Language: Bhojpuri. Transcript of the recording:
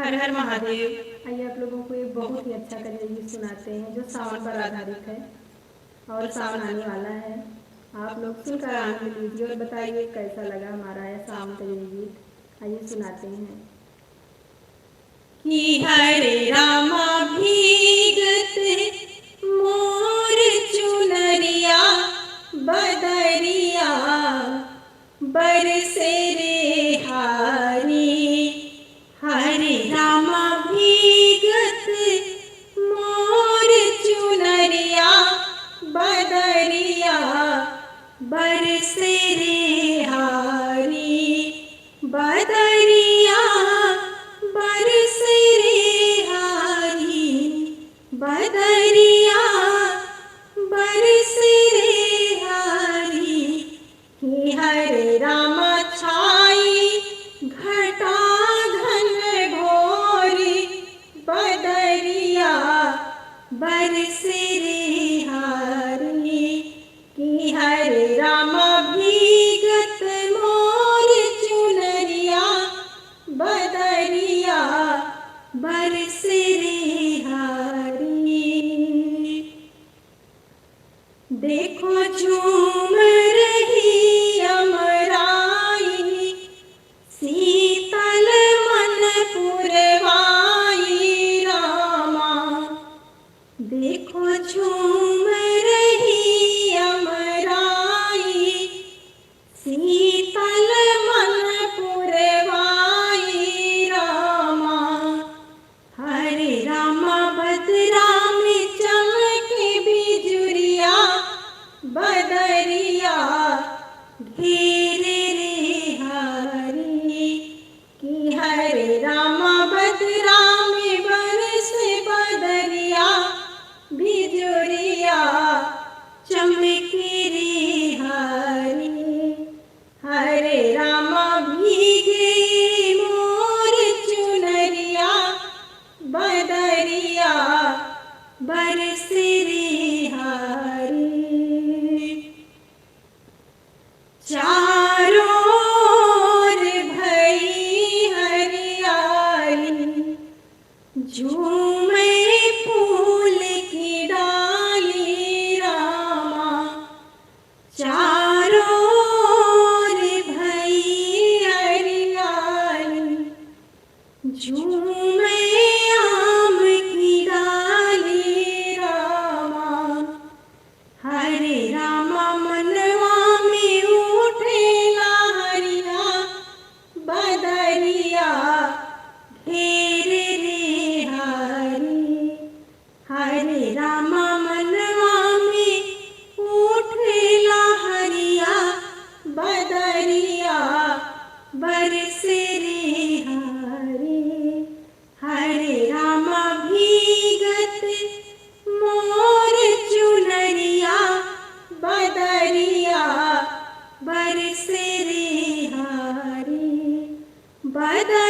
हर हर महादेव। आइए आप लोगों को एक बहुत ही अच्छा कजरी गीत सुनाते हैं जो सावन पर आधारित है और सावन आने वाला है। आप लोग सुनकर आनंद लीजिए और बताइए कैसा लगा हमारा यह सावन कजरी गीत। आइए सुनाते हैं। कि हरे रामा भीगत मोर चुनरिया बदरिया बरसे रे हारी। हरे रामा भीगत मोर चुनरिया बदरिया बरसे रे हारी। बदरिया बरसे रे हारी। बदरिया बरसे रे हारी। कि हरे राम छाई घटा घन घोरी बदरिया बरसे रे हारी। कि हरे राम भीगत मोर चुनरिया बदरिया बरसे रे हारी। देखो झूम रही अमराई शीतल मन पुरवाई रामा। देखो झूम रही अमराई शीतल मन पुरवाई रामा। हरे रामा भद्रा में चमके बिजुरिया बदरिया घेरे रे हारी। कि हरे रामा भद्रा में बरस बदरिया बिजुरिया चमके रे हारी। हरे रामा भीगे मोर चुनरिया बदरिया बरसे रे हारी। चारों ओर भई हरियाली झूमे फूल की डाली रामा। चारों ओर भई हरियाली झूमे आम की डाली रामा। हरे रामा मनवा में उठे लहरिया बदरिया घेरे रे हारी। हरे रामा मनवा में उठे लहरिया बदरिया बरसे रे हारी। हरे रामा भीगत मोर चुनरिया बदरिया बरसे रे हारी। बदरिया